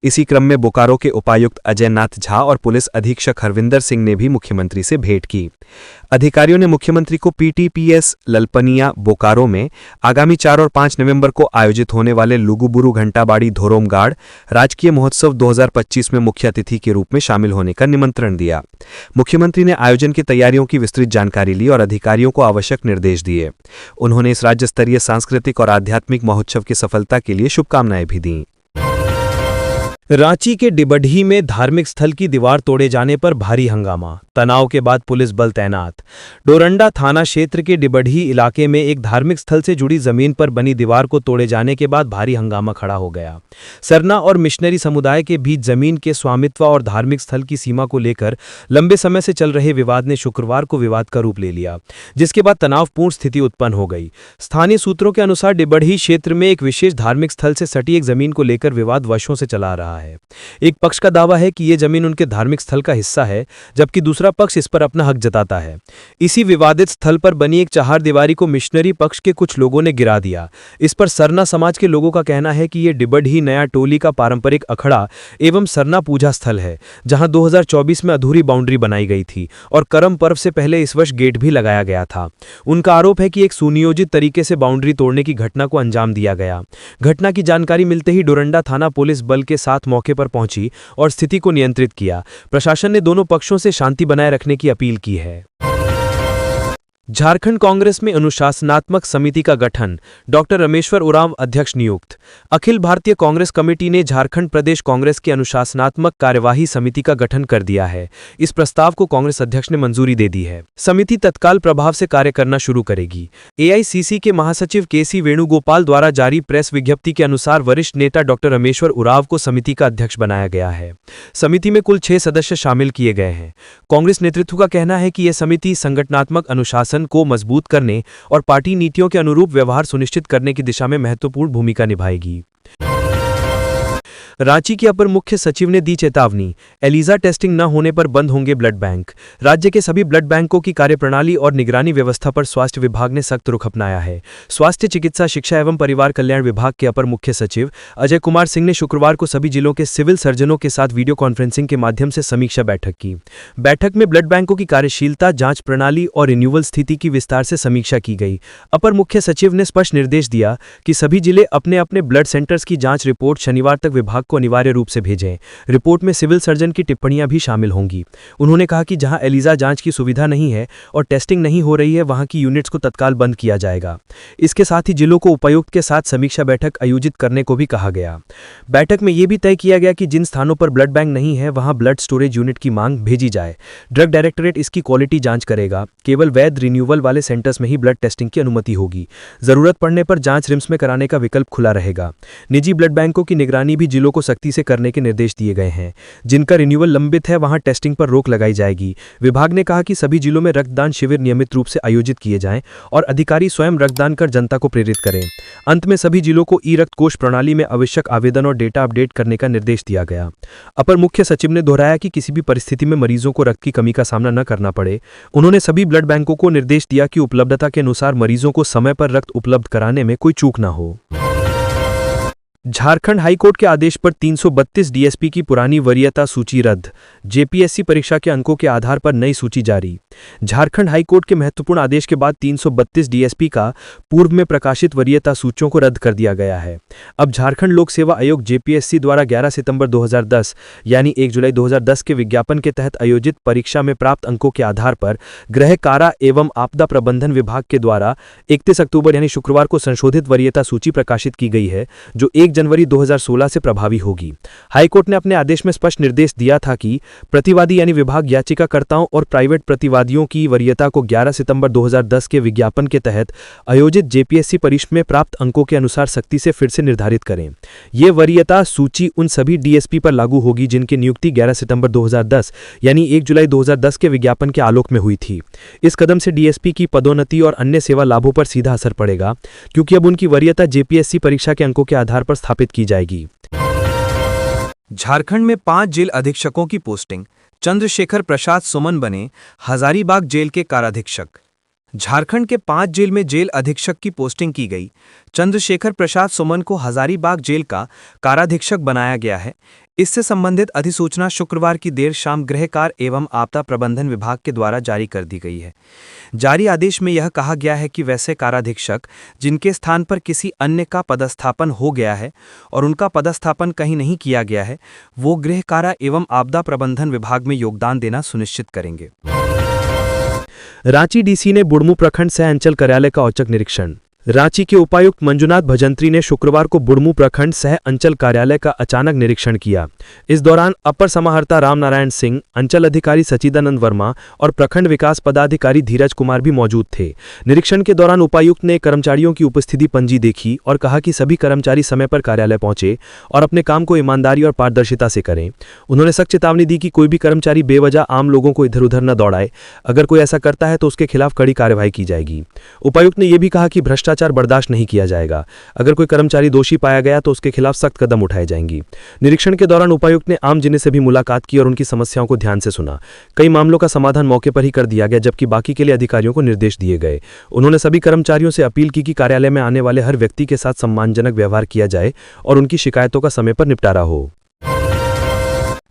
S2: इसी क्रम में बोकारो के उपायुक्त अजय नाथ झा और पुलिस अधीक्षक हरविंदर सिंह ने भी मुख्यमंत्री से भेंट की। अधिकारियों ने मुख्यमंत्री को पीटीपीएस ललपनिया बोकारो में आगामी 4 और 5 नवंबर को आयोजित होने वाले लुगुबुरु घंटाबाड़ी धोरोमगाड़ राजकीय महोत्सव 2025 में मुख्य अतिथि के रूप में शामिल होने का निमंत्रण दिया। मुख्यमंत्री ने आयोजन की तैयारियों की विस्तृत जानकारी ली और अधिकारियों को आवश्यक निर्देश दिए। उन्होंने इस राज्य स्तरीय सांस्कृतिक और आध्यात्मिक महोत्सव की सफलता के लिए शुभकामनाएं भी दीं।
S3: रांची के डिबढ़ी में धार्मिक स्थल की दीवार तोड़े जाने पर भारी हंगामा, तनाव के बाद पुलिस बल तैनात। डोरंडा थाना क्षेत्र के डिबढ़ी इलाके में एक धार्मिक स्थल से जुड़ी जमीन पर बनी दीवार को तोड़े जाने के बाद भारी हंगामा खड़ा हो गया। सरना और मिशनरी समुदाय के बीच जमीन के स्वामित्व और धार्मिक स्थल की सीमा को लेकर लंबे समय से चल रहे विवाद ने शुक्रवार को विवाद का रूप ले लिया, जिसके बाद तनावपूर्ण स्थिति उत्पन्न हो गई। स्थानीय सूत्रों के अनुसार डिबढ़ी क्षेत्र में एक विशेष धार्मिक स्थल से सटी एक जमीन को लेकर विवाद वर्षों से चला रहा है। एक पक्ष का दावा है कि यह जमीन उनके धार्मिक स्थल का हिस्सा है, जबकि दूसरा पक्ष इस पर अपना हक जताता है। इसी विवादित स्थल पर बनी एक चहारदीवारी को मिशनरी पक्ष के कुछ लोगों ने गिरा दिया। इस पर सरना समाज के लोगों का कहना है कि यह डिबढ़ी नया टोली का पारंपरिक अखड़ा एवं सरना पूजा स्थल है, जहां 2024 में अधूरी बाउंड्री बनाई गई थी और करम पर्व से पहले इस वर्ष गेट भी लगाया गया था। उनका आरोप है कि एक सुनियोजित तरीके से बाउंड्री तोड़ने की घटना को अंजाम दिया गया। घटना की जानकारी मिलते ही डोरंडा थाना पुलिस बल के साथ मौके पर पहुंची और स्थिति को नियंत्रित किया। प्रशासन ने दोनों पक्षों से शांति बनाए रखने की अपील की है। झारखंड कांग्रेस में अनुशासनात्मक समिति का गठन, डॉक्टर रामेश्वर उरांव अध्यक्ष नियुक्त। अखिल भारतीय कांग्रेस कमेटी ने झारखंड प्रदेश कांग्रेस की अनुशासनात्मक कार्यवाही समिति का गठन कर दिया है। इस प्रस्ताव को कांग्रेस अध्यक्ष ने मंजूरी दे दी है। समिति तत्काल प्रभाव से कार्य करना शुरू करेगी। एआईसीसी के महासचिव केसी वेणुगोपाल द्वारा जारी प्रेस विज्ञप्ति के अनुसार वरिष्ठ नेता डॉक्टर रामेश्वर उरांव को समिति का अध्यक्ष बनाया गया है। समिति में कुल 6 सदस्य शामिल किए गए हैं। कांग्रेस नेतृत्व का कहना है कि यह समिति संगठनात्मक अनुशासन,
S2: संगठन को मजबूत करने और पार्टी नीतियों के अनुरूप व्यवहार सुनिश्चित करने की दिशा में महत्वपूर्ण भूमिका निभाएगी। रांची के अपर मुख्य सचिव ने दी चेतावनी, एलिजा टेस्टिंग न होने पर बंद होंगे ब्लड बैंक। राज्य के सभी ब्लड बैंकों की कार्यप्रणाली और निगरानी व्यवस्था पर स्वास्थ्य विभाग ने सख्त रुख अपनाया है। स्वास्थ्य चिकित्सा शिक्षा एवं परिवार कल्याण विभाग के अपर मुख्य सचिव अजय कुमार सिंह ने शुक्रवार को सभी जिलों के सिविल सर्जनों के साथ वीडियो कॉन्फ्रेंसिंग के माध्यम से समीक्षा बैठक की। बैठक में ब्लड बैंकों की कार्यशीलता, जांच प्रणाली और रिन्यूअल स्थिति की विस्तार से समीक्षा की गई। अपर मुख्य सचिव ने स्पष्ट निर्देश दिया कि सभी जिले अपने अपने ब्लड सेंटर्स की जांच रिपोर्ट शनिवार तक विभाग को अनिवार्य रूप से भेजें। रिपोर्ट में सिविल सर्जन की टिप्पणियां भी शामिल होंगी। उन्होंने कहा कि जहां एलिजा जांच की सुविधा नहीं है और टेस्टिंग नहीं हो रही है, वहां की यूनिट्स को तत्काल बंद किया जाएगा। इसके साथ ही जिलों को उपायुक्त के साथ समीक्षा बैठक आयोजित करने को भी कहा गया। बैठक में यह भी तय किया गया कि जिन स्थानों पर ब्लड बैंक नहीं है, वहां ब्लड स्टोरेज यूनिट की मांग भेजी जाए। ड्रग डायरेक्टरेट इसकी क्वालिटी जांच करेगा। केवल वैध रिन्यूअल वाले सेंटर्स में ही ब्लड टेस्टिंग की अनुमति होगी। जरूरत पड़ने पर जांच रिम्स में कराने का विकल्प खुला रहेगा। निजी ब्लड बैंकों की निगरानी भी जिलों को सख्ती से करने के निर्देश दिए गए हैं। जिनका रिन्यूअल लंबित है, वहां टेस्टिंग पर रोक लगाई जाएगी। विभाग ने कहा कि सभी जिलों में रक्तदान शिविर नियमित रूप से आयोजित किए जाएं और अधिकारी स्वयं रक्तदान कर जनता को प्रेरित करें। अंत में सभी जिलों को ई रक्त कोष प्रणाली में आवश्यक आवेदन और डेटा अपडेट करने का निर्देश दिया गया। अपर मुख्य सचिव ने दोहराया कि किसी भी परिस्थिति में मरीजों को रक्त की कमी का सामना न करना पड़े। उन्होंने सभी ब्लड बैंकों को निर्देश दिया कि उपलब्धता के अनुसार मरीजों को समय पर रक्त उपलब्ध कराने में कोई चूक न हो। झारखंड हाईकोर्ट के आदेश पर 332 डीएसपी की पुरानी वरीयता सूची रद्द। जेपीएससी परीक्षा के अंकों के आधार पर नई सूची जारी। झारखंड हाईकोर्ट के महत्वपूर्ण आदेश के बाद 332 डीएसपी का पूर्व में प्रकाशित वरीयता सूचियों को रद्द कर दिया गया है। अब झारखंड लोक सेवा आयोग जेपीएससी द्वारा 11 सितंबर 2010 यानी 1 जुलाई 2010 के विज्ञापन के तहत आयोजित परीक्षा में प्राप्त अंकों के आधार पर गृह कारा एवं आपदा प्रबंधन विभाग के द्वारा 31 अक्टूबर यानी शुक्रवार को संशोधित वरीयता सूची प्रकाशित की गई है, जो 1 जनवरी 2016 से प्रभावी होगी। हाईकोर्ट ने अपने आदेश में स्पष्ट निर्देश दिया था कि प्रतिवादी यानी विभाग याचिकाकर्ताओं और प्राइवेट प्रतिवादियों की वरीयता को 11 सितंबर 2010 के विज्ञापन के तहत आयोजित जेपीएससी परीक्षा में प्राप्त अंकों के अनुसार सख्ती से फिर से निर्धारित करें। ये वरीयता सूची उन सभी डीएसपी पर लागू होगी जिनकी नियुक्ति 11 सितंबर 2010 यानी 1 जुलाई 2010 के विज्ञापन के आलोक में हुई थी। इस कदम से डीएसपी की पदोन्नति और अन्य सेवा लाभों पर सीधा असर पड़ेगा, क्योंकि अब उनकी वरीयता जेपीएससी परीक्षा के अंकों के आधार पर स्थापित की जाएगी। झारखंड में 5 जेल अधीक्षकों की पोस्टिंग। चंद्रशेखर प्रसाद सुमन बने हजारीबाग जेल के काराधीक्षक। झारखंड के 5 जेल में जेल अधीक्षक की पोस्टिंग की गई। चंद्रशेखर प्रसाद सुमन को हजारीबाग जेल का काराधीक्षक बनाया गया है। इससे संबंधित अधिसूचना शुक्रवार की देर शाम गृह कार्य एवं आपदा प्रबंधन विभाग के द्वारा जारी कर दी गई है। जारी आदेश में यह कहा गया है कि वैसे काराधीक्षक जिनके स्थान पर किसी अन्य का पदस्थापन हो गया है और उनका पदस्थापन कहीं नहीं किया गया है, वो गृह कारा एवं आपदा प्रबंधन विभाग में योगदान देना सुनिश्चित करेंगे।
S3: रांची डीसी ने बुढ़मू प्रखंड सह अंचल कार्यालय का औचक निरीक्षण। रांची के उपायुक्त मंजुनाथ भजंत्री ने शुक्रवार को बुढ़मू प्रखंड सह अंचल कार्यालय का अचानक निरीक्षण किया। इस दौरान अपर समाहर्ता रामनारायण सिंह, अंचल अधिकारी सचिदानंद वर्मा और प्रखंड विकास पदाधिकारी धीरज कुमार भी मौजूद थे। निरीक्षण के दौरान उपायुक्त ने कर्मचारियों की उपस्थिति पंजी देखी और कहा कि सभी कर्मचारी समय पर कार्यालय पहुंचे और अपने काम को ईमानदारी और पारदर्शिता से करें। उन्होंने सख्त चेतावनी दी कि कोई भी कर्मचारी बेवजह आम लोगों को इधर उधर न दौड़ाए। अगर कोई ऐसा करता है तो उसके खिलाफ कड़ी कार्रवाई की जाएगी। उपायुक्त ने यह भी कहा कि भ्रष्टाचार बर्दाश्त नहीं किया जाएगा। अगर कोई कर्मचारी दोषी पाया गया तो उसके खिलाफ सख्त कदम उठाए जाएंगे। निरीक्षण के दौरान उपायुक्त ने आम जिले से भी मुलाकात की और उनकी समस्याओं को ध्यान से सुना। कई मामलों का समाधान मौके पर ही कर दिया गया, जबकि बाकी के लिए अधिकारियों को निर्देश दिए गए। उन्होंने सभी कर्मचारियों से अपील की कि कार्यालय में आने वाले हर व्यक्ति के साथ सम्मानजनक व्यवहार किया जाए और उनकी शिकायतों का समय पर निपटारा हो।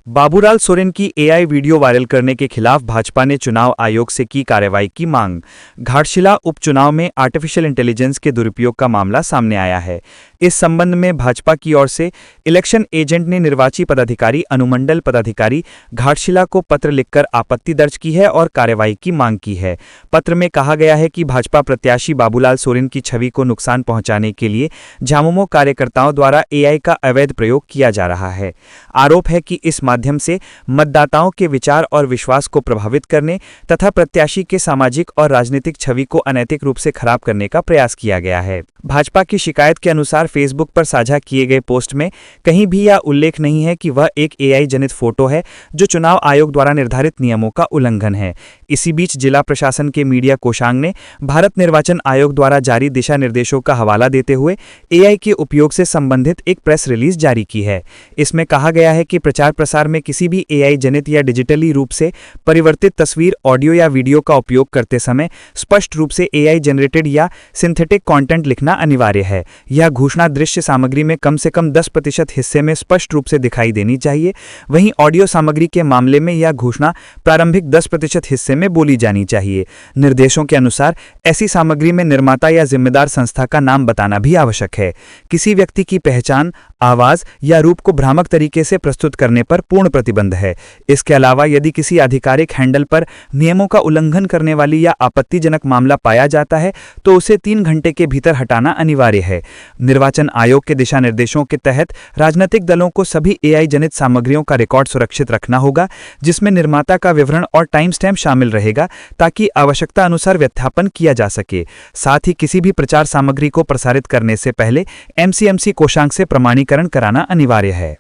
S4: बाबूलाल सोरेन की एआई वीडियो वायरल करने के खिलाफ भाजपा ने चुनाव आयोग से की कार्रवाई की मांग। घाटशिला उपचुनाव में आर्टिफिशियल इंटेलिजेंस के दुरुपयोग का मामला सामने आया है। इस संबंध में भाजपा की ओर से इलेक्शन एजेंट ने निर्वाची पदाधिकारी अनुमंडल पदाधिकारी घाटशिला को पत्र लिखकर आपत्ति दर्ज की है और कार्रवाई की मांग की है। पत्र में कहा गया है कि भाजपा प्रत्याशी बाबूलाल सोरेन की छवि को नुकसान पहुंचाने के लिए झामुमो कार्यकर्ताओं द्वारा एआई का अवैध प्रयोग किया जा रहा है। आरोप है कि इस माध्यम से मतदाताओं के विचार और विश्वास को प्रभावित करने तथा प्रत्याशी के सामाजिक और राजनीतिक छवि को अनैतिक रूप से खराब करने का प्रयास किया गया है। भाजपा की शिकायत के अनुसार फेसबुक पर साझा किए गए पोस्ट में कहीं भी यह उल्लेख नहीं है कि वह एक एआई जनित फोटो है जो चुनाव आयोग द्वारा निर्धारित नियमों का उल्लंघन है।
S2: इसी बीच जिला प्रशासन के मीडिया कोषांग ने भारत निर्वाचन आयोग द्वारा जारी दिशा निर्देशों का हवाला देते हुए एआई के उपयोग से संबंधित एक प्रेस रिलीज जारी की है। इसमें कहा गया है कि प्रचार प्रसार में किसी भी एआई जनित या डिजिटली रूप से परिवर्तित तस्वीर, ऑडियो या वीडियो का उपयोग करते समय स्पष्ट रूप से एआई जनरेटेड या सिंथेटिक कंटेंट लिखना अनिवार्य है। यह घोषणा दृश्य सामग्री में कम से कम 10% हिस्से में स्पष्ट रूप से दिखाई देनी चाहिए। वहीं ऑडियो सामग्री के मामले में यह घोषणा प्रारंभिक 10% हिस्से में बोली जानी चाहिए। निर्देशों के अनुसार ऐसी सामग्री में निर्माता या जिम्मेदार संस्था का नाम बताना भी आवश्यक है। किसी व्यक्ति की पहचान, आवाज या रूप को भ्रामक तरीके से प्रस्तुत करने पर पूर्ण प्रतिबंध है। इसके अलावा यदि किसी आधिकारिक हैंडल पर नियमों का उल्लंघन करने वाली या आपत्तिजनक मामला पाया जाता है तो उसे 3 घंटे के भीतर हटाना अनिवार्य है। निर्वाचन आयोग के दिशा निर्देशों के तहत राजनीतिक दलों को सभी एआई जनित सामग्रियों का रिकॉर्ड सुरक्षित रखना होगा, जिसमें निर्माता का विवरण और टाइम स्टैम्प शामिल रहेगा ताकि आवश्यकता अनुसार व्यवस्थापन किया जा सके। साथ ही किसी भी प्रचार सामग्री को प्रसारित करने से पहले एमसीएमसी कोषांग से प्रमाणीकरण कराना अनिवार्य है।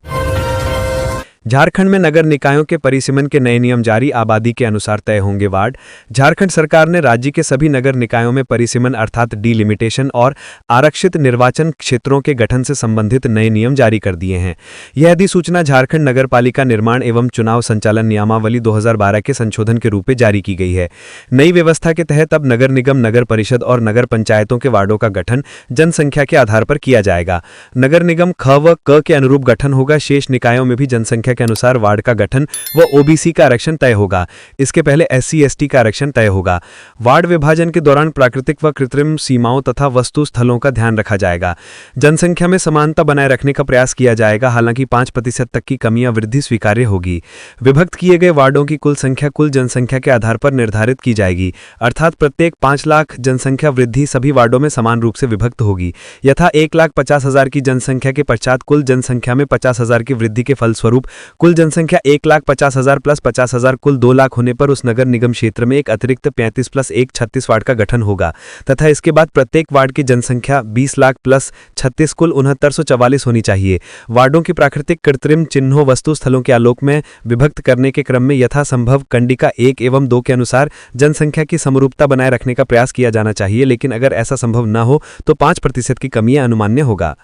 S3: झारखंड में नगर निकायों के परिसीमन के नए नियम जारी, आबादी के अनुसार तय होंगे वार्ड। झारखंड सरकार ने राज्य के सभी नगर निकायों में परिसीमन अर्थात डिलिमिटेशन और आरक्षित निर्वाचन क्षेत्रों के गठन से संबंधित नए नियम जारी कर दिए हैं। यह अधिसूचना झारखंड नगरपालिका निर्माण एवं चुनाव संचालन नियमावली 2012 के संशोधन के रूप में जारी की गई है। नई व्यवस्था के तहत अब नगर निगम, नगर परिषद और नगर पंचायतों के वार्डों का गठन जनसंख्या के आधार पर किया जाएगा। नगर निगम ख व क के अनुरूप गठन होगा। शेष निकायों में भी जनसंख्या के अनुसार वार्ड का गठन व ओबीसी का आरक्षण तय होगा। इसके पहले एससी एसटी का आरक्षण तय होगा। वार्ड विभाजन के दौरान प्राकृतिक व कृत्रिम सीमाओं तथा वस्तु स्थलों का ध्यान रखा जाएगा। जनसंख्या में समानता बनाए रखने का प्रयास किया जाएगा, हालांकि 5% तक की कमी या वृद्धि स्वीकार्य होगी। विभक्त किए गए वार्डों की कुल संख्या कुल जनसंख्या के आधार पर निर्धारित की जाएगी, अर्थात प्रत्येक 5 लाख जनसंख्या वृद्धि सभी वार्डों में समान रूप से विभक्त होगी। यथा 1,50,000 की जनसंख्या के पश्चात कुल जनसंख्या में 50,000 की वृद्धि के फलस्वरूप कुल जनसंख्या 1,50,000 प्लस 50,000 कुल 2 लाख होने पर उस नगर निगम क्षेत्र में एक अतिरिक्त 35 प्लस 1 36 वार्ड का गठन होगा तथा इसके बाद प्रत्येक वार्ड की जनसंख्या 20 लाख प्लस 36 कुल 6944 होनी चाहिए। वार्डों की प्राकृतिक कृत्रिम चिन्हों वस्तु स्थलों के आलोक में विभक्त करने के क्रम में यथासंभव कंडिका 1 एवं 2 के अनुसार जनसंख्या की समरूपता बनाए रखने का प्रयास किया जाना चाहिए, लेकिन अगर ऐसा संभव न हो तो 5% की कमी अनुमान्य होगा।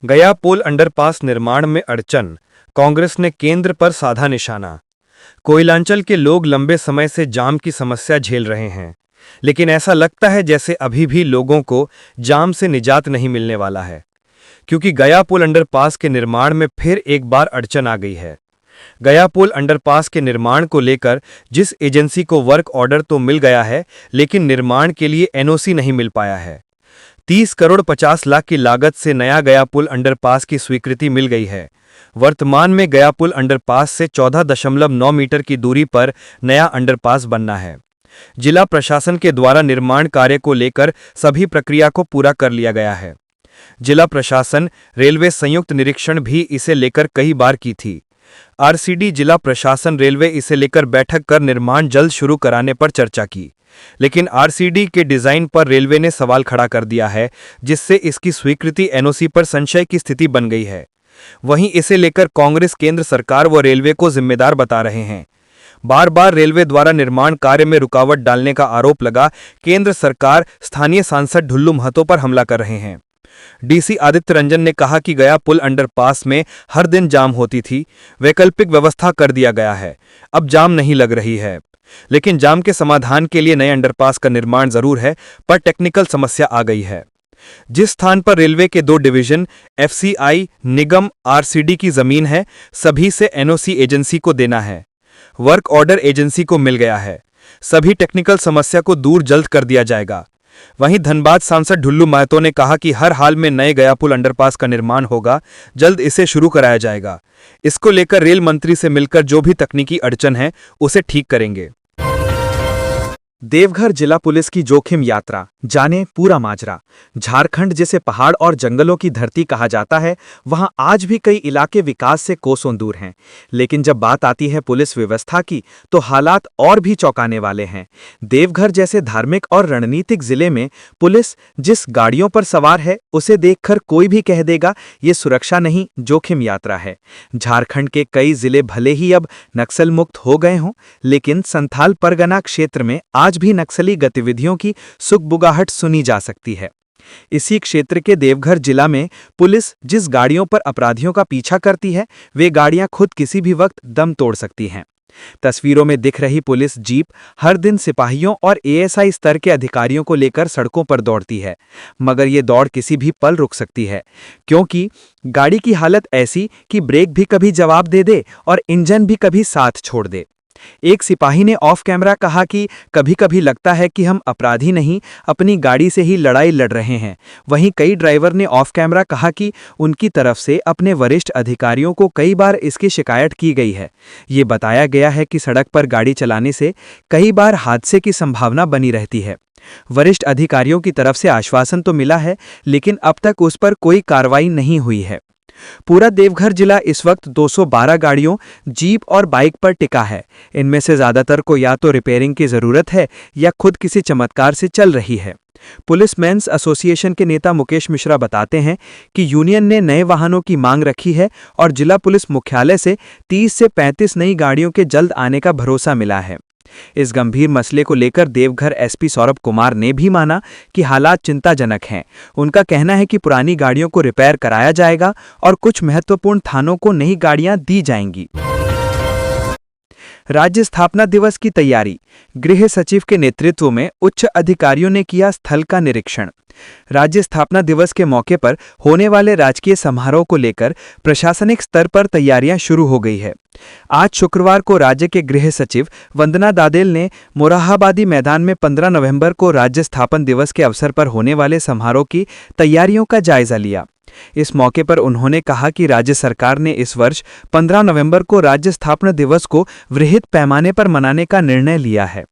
S4: गया पुल अंडरपास निर्माण में अड़चन, कांग्रेस ने केंद्र पर साधा निशाना। कोयलांचल के लोग लंबे समय से जाम की समस्या झेल रहे हैं, लेकिन ऐसा लगता है जैसे अभी भी लोगों को जाम से निजात नहीं मिलने वाला है, क्योंकि गया पुल अंडरपास के निर्माण में फिर एक बार अड़चन आ गई है। गया पुल अंडरपास के निर्माण को लेकर जिस एजेंसी को वर्क ऑर्डर तो मिल गया है, लेकिन निर्माण के लिए एनओसी नहीं मिल पाया है। 30 करोड़ 50 लाख की लागत से नया गया पुल अंडरपास की स्वीकृति मिल गई है। वर्तमान में गया पुल अंडरपास से 14.9 मीटर की दूरी पर नया अंडरपास बनना है। जिला प्रशासन के द्वारा निर्माण कार्य को लेकर सभी प्रक्रिया को पूरा कर लिया गया है। जिला प्रशासन, रेलवे संयुक्त निरीक्षण भी इसे लेकर कई बार की थी। आरसीडी, जिला प्रशासन, रेलवे इसे लेकर बैठक कर निर्माण जल्द शुरू कराने पर चर्चा की, लेकिन आरसीडी के डिजाइन पर रेलवे ने सवाल खड़ा कर दिया है, जिससे इसकी स्वीकृति एनओसी पर संशय की स्थिति बन गई है। वहीं इसे लेकर कांग्रेस केंद्र सरकार व रेलवे को जिम्मेदार बता रहे हैं। बार बार रेलवे द्वारा निर्माण कार्य में रुकावट डालने का आरोप लगा केंद्र सरकार स्थानीय सांसद ढुल्लू महतो पर हमला कर रहे हैं। डीसी आदित्य रंजन ने कहा कि गया पुल अंडरपास में हर दिन जाम होती थी, वैकल्पिक व्यवस्था कर दिया गया है, अब जाम नहीं लग रही है। लेकिन जाम के समाधान के लिए नए अंडरपास का निर्माण जरूर है, पर टेक्निकल समस्या आ गई है। जिस स्थान पर रेलवे के 2 डिवीजन एफसीआई, निगम, आरसीडी की जमीन है, सभी से एनओसी एजेंसी को देना है। वर्क ऑर्डर एजेंसी को मिल गया है। सभी टेक्निकल समस्या को दूर जल्द कर दिया जाएगा। वहीं धनबाद सांसद ढुल्लू महतो ने कहा कि हर हाल में नए गया पुल अंडरपास का निर्माण होगा, जल्द इसे शुरू कराया जाएगा। इसको लेकर रेल मंत्री से मिलकर जो भी तकनीकी अड़चन है उसे ठीक करेंगे।
S2: देवघर जिला पुलिस की जोखिम यात्रा, जाने पूरा माजरा। झारखंड जिसे पहाड़ और जंगलों की धरती कहा जाता है, वहां आज भी कई इलाके विकास से कोसों दूर हैं। लेकिन जब बात आती है पुलिस व्यवस्था की, तो हालात और भी चौंकाने वाले हैं। देवघर जैसे धार्मिक और रणनीतिक जिले में पुलिस जिस गाड़ियों पर सवार है, उसे देखकर कोई भी कह देगा ये सुरक्षा नहीं, जोखिम यात्रा है। झारखंड के कई जिले भले ही अब नक्सल मुक्त हो गए हों, लेकिन संथाल परगना क्षेत्र में आज भी नक्सली गतिविधियों की सुगबुगाहट सुनी जा सकती है। इसी क्षेत्र के देवघर जिला में पुलिस जिस गाड़ियों पर अपराधियों का पीछा करती है, वे गाड़ियां खुद किसी भी वक्त दम तोड़ सकती हैं। तस्वीरों में दिख रही पुलिस जीप हर दिन सिपाहियों और एएसआई स्तर के अधिकारियों को लेकर सड़कों पर दौड़ती है, मगर ये दौड़ किसी भी पल रुक सकती है, क्योंकि गाड़ी की हालत ऐसी कि ब्रेक भी कभी जवाब दे दे और इंजन भी कभी साथ छोड़ दे। एक सिपाही ने ऑफ कैमरा कहा कि कभी कभी लगता है कि हम अपराधी नहीं, अपनी गाड़ी से ही लड़ाई लड़ रहे हैं। वहीं कई ड्राइवर ने ऑफ कैमरा कहा कि उनकी तरफ से अपने वरिष्ठ अधिकारियों को कई बार इसकी शिकायत की गई है। ये बताया गया है कि सड़क पर गाड़ी चलाने से कई बार हादसे की संभावना बनी रहती है। वरिष्ठ अधिकारियों की तरफ से आश्वासन तो मिला है, लेकिन अब तक उस पर कोई कार्रवाई नहीं हुई है। पूरा देवघर जिला इस वक्त 212 गाड़ियों, जीप और बाइक पर टिका है। इनमें से ज्यादातर को या तो रिपेयरिंग की जरूरत है या खुद किसी चमत्कार से चल रही है। पुलिस मेंस एसोसिएशन के नेता मुकेश मिश्रा बताते हैं कि यूनियन ने नए वाहनों की मांग रखी है और जिला पुलिस मुख्यालय से 30 से 35 नई गाड़ियों के जल्द आने का भरोसा मिला है। इस गंभीर मसले को लेकर देवघर एसपी सौरभ कुमार ने भी माना कि हालात चिंताजनक हैं। उनका कहना है कि पुरानी गाड़ियों को रिपेयर कराया जाएगा और कुछ महत्वपूर्ण थानों को नई गाड़ियां दी जाएंगी। राज्य स्थापना दिवस की तैयारी, गृह सचिव के नेतृत्व में उच्च अधिकारियों ने किया स्थल का निरीक्षण। राज्य स्थापना दिवस के मौके पर होने वाले राजकीय समारोह को लेकर प्रशासनिक स्तर पर तैयारियां शुरू हो गई है। आज शुक्रवार को राज्य के गृह सचिव वंदना दादेल ने मोरहाबादी मैदान में 15 नवंबर को राज्य स्थापन दिवस के अवसर पर होने वाले समारोह की तैयारियों का जायजा लिया। इस मौके पर उन्होंने कहा कि राज्य सरकार ने इस वर्ष 15 नवंबर को राज्य स्थापना दिवस को वृहद पैमाने पर मनाने का निर्णय लिया है।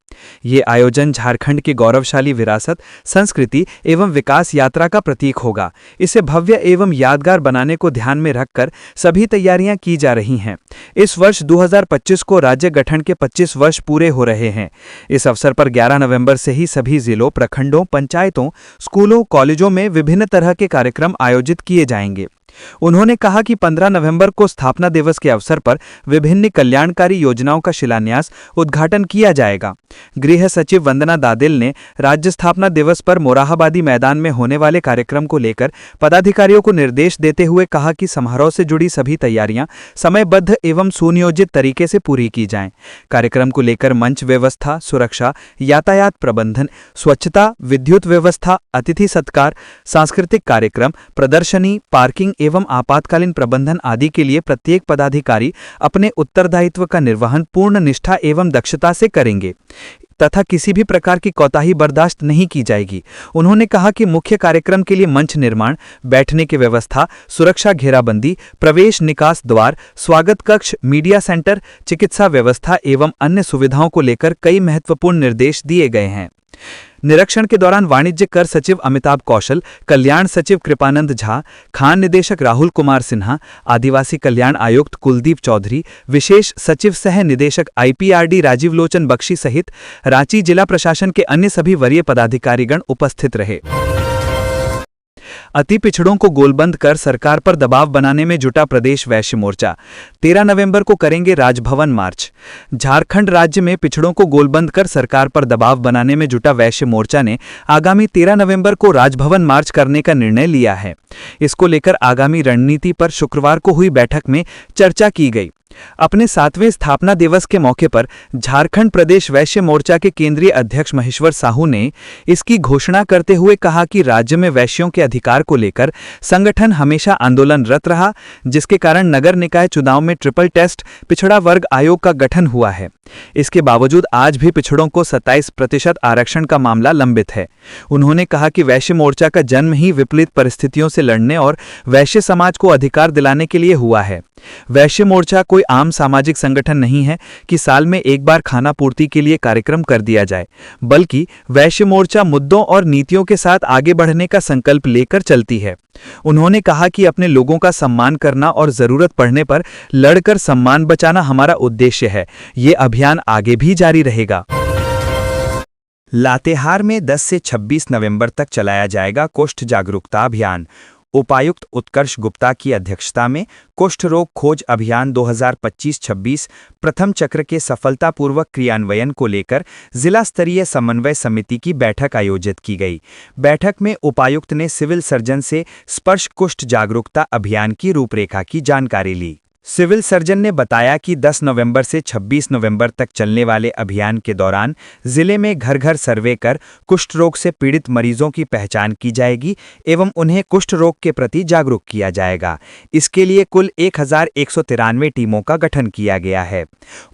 S2: ये आयोजन झारखंड की गौरवशाली विरासत, संस्कृति एवं विकास यात्रा का प्रतीक होगा। इसे भव्य एवं यादगार बनाने को ध्यान में रखकर सभी तैयारियां की जा रही हैं। इस वर्ष 2025 को राज्य गठन के 25 वर्ष पूरे हो रहे हैं। इस अवसर पर 11 नवंबर से ही सभी जिलों, प्रखंडों, पंचायतों, स्कूलों, कॉलेजों में विभिन्न तरह के कार्यक्रम आयोजित किए जाएंगे। उन्होंने कहा कि 15 नवंबर को स्थापना दिवस के अवसर पर विभिन्न कल्याणकारी योजनाओं का शिलान्यास, उद्घाटन किया जाएगा। गृह सचिव वंदना दादेल ने राज्य स्थापना दिवस पर मोरहाबादी मैदान में होने वाले कार्यक्रम को लेकर पदाधिकारियों को निर्देश देते हुए कहा कि समारोह से जुड़ी सभी तैयारियां समयबद्ध एवं सुनियोजित तरीके से पूरी की जाएं। कार्यक्रम को लेकर मंच व्यवस्था, सुरक्षा, यातायात प्रबंधन, स्वच्छता, विद्युत व्यवस्था, अतिथि सत्कार, सांस्कृतिक कार्यक्रम, प्रदर्शनी, पार्किंग एवं आपातकालीन प्रबंधन आदि के लिए प्रत्येक पदाधिकारी अपने उत्तरदायित्व का निर्वहन पूर्ण निष्ठा एवं दक्षता से करेंगे तथा किसी भी प्रकार की कोताही बर्दाश्त नहीं की जाएगी। उन्होंने कहा कि मुख्य कार्यक्रम के लिए मंच निर्माण, बैठने की व्यवस्था, सुरक्षा घेराबंदी, प्रवेश निकास द्वार, स्वागत कक्ष, मीडिया सेंटर, चिकित्सा व्यवस्था एवं अन्य सुविधाओं को लेकर कई महत्वपूर्ण निर्देश दिए गए हैं। निरीक्षण के दौरान वाणिज्य कर सचिव अमिताभ कौशल, कल्याण सचिव कृपानंद झा, खान निदेशक राहुल कुमार सिन्हा, आदिवासी कल्याण आयुक्त कुलदीप चौधरी, विशेष सचिव सह निदेशक आईपीआरडी राजीव लोचन बख्शी सहित रांची जिला प्रशासन के अन्य सभी वरीय पदाधिकारीगण उपस्थित रहे। अति पिछड़ों को गोलबंद कर सरकार पर दबाव बनाने में जुटा प्रदेश वैश्य मोर्चा। 13 नवंबर को करेंगे राजभवन मार्च। झारखंड राज्य में पिछड़ों को गोलबंद कर सरकार पर दबाव बनाने में जुटा वैश्य मोर्चा ने आगामी 13 नवंबर को राजभवन मार्च करने का निर्णय लिया है। इसको लेकर आगामी रणनीति पर शुक्रवार को हुई बैठक में चर्चा की गई। अपने 7वें स्थापना दिवस के मौके पर झारखंड प्रदेश वैश्य मोर्चा के केंद्रीय अध्यक्ष महेश्वर साहू ने इसकी घोषणा करते हुए कहा कि राज्य में वैश्यों के अधिकार को लेकर संगठन हमेशा आंदोलनरत रहा, जिसके कारण नगर निकाय चुनाव में ट्रिपल टेस्ट पिछड़ा वर्ग आयोग का गठन हुआ है। इसके बावजूद आज भी पिछड़ों को 27% आरक्षण का मामला लंबित है। उन्होंने कहा कि वैश्य मोर्चा का जन्म ही विपरीत परिस्थितियों से लड़ने और वैश्य समाज को अधिकार दिलाने के लिए हुआ है। वैश्य मोर्चा कोई
S4: कोई आम सामाजिक संगठन नहीं है कि साल में एक बार खाना पूर्ति के लिए कार्यक्रम कर दिया जाए, बल्कि वैश्य मोर्चा मुद्दों और नीतियों के साथ आगे बढ़ने का संकल्प लेकर चलती है। उन्होंने कहा कि अपने लोगों का सम्मान करना और जरूरत पड़ने पर लड़कर सम्मान बचाना हमारा उद्देश्य है। ये अभियान आगे भी जारी रहेगा। लातेहार में 10 से 26 नवंबर तक चलाया जाएगा कुष्ठ जागरूकता अभियान। उपायुक्त उत्कर्ष गुप्ता की अध्यक्षता में कुष्ठ रोग खोज अभियान 2025-26 प्रथम चक्र के सफलतापूर्वक क्रियान्वयन को लेकर जिला स्तरीय समन्वय समिति की बैठक आयोजित की गई। बैठक में उपायुक्त ने सिविल सर्जन से स्पर्श कुष्ठ जागरूकता अभियान की रूपरेखा की जानकारी ली। सिविल सर्जन ने बताया कि 10 नवंबर से 26 नवंबर तक चलने वाले अभियान के दौरान जिले में घर घर सर्वे कर कुष्ठ रोग से पीड़ित मरीजों की पहचान की जाएगी एवं उन्हें कुष्ठ रोग के प्रति जागरूक किया जाएगा। इसके लिए कुल 1193 टीमों का गठन किया गया है।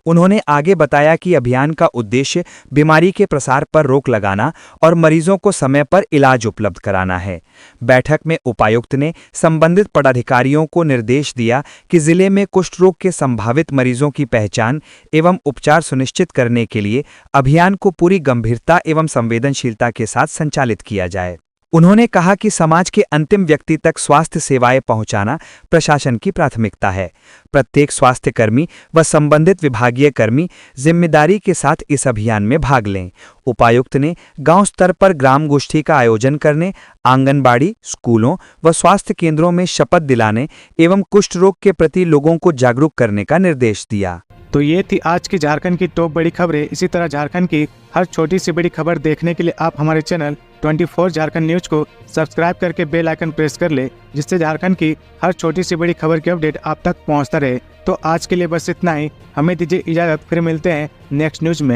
S4: उन्होंने आगे बताया कि अभियान का उद्देश्य बीमारी के प्रसार पर रोक लगाना और मरीजों को समय पर इलाज उपलब्ध कराना है। बैठक में उपायुक्त ने संबंधित पदाधिकारियों को निर्देश दिया कि जिले में कुष्ठ रोग के संभावित मरीजों की पहचान एवं उपचार सुनिश्चित करने के लिए अभियान को पूरी गंभीरता एवं संवेदनशीलता के साथ संचालित किया जाए। उन्होंने कहा कि समाज के अंतिम व्यक्ति तक स्वास्थ्य सेवाएं पहुंचाना प्रशासन की प्राथमिकता है। प्रत्येक स्वास्थ्य कर्मी व संबंधित विभागीय कर्मी जिम्मेदारी के साथ इस अभियान में भाग लें। उपायुक्त ने गांव स्तर पर ग्राम गोष्ठी का आयोजन करने, आंगनबाड़ी, स्कूलों व स्वास्थ्य केंद्रों में शपथ दिलाने एवं कुष्ठ रोग के प्रति लोगों को जागरूक करने का निर्देश दिया।
S1: तो ये थी आज की झारखंड की टॉप बड़ी खबरें। इसी तरह झारखंड की हर छोटी सी बड़ी खबर देखने के लिए आप हमारे चैनल 24 झारखंड न्यूज को सब्सक्राइब करके बेल आइकन प्रेस कर ले, जिससे झारखंड की हर छोटी सी बड़ी खबर की अपडेट आप तक पहुंचता रहे। तो आज के लिए बस इतना ही। हमें दीजिए इजाजत, फिर मिलते हैं नेक्स्ट न्यूज में।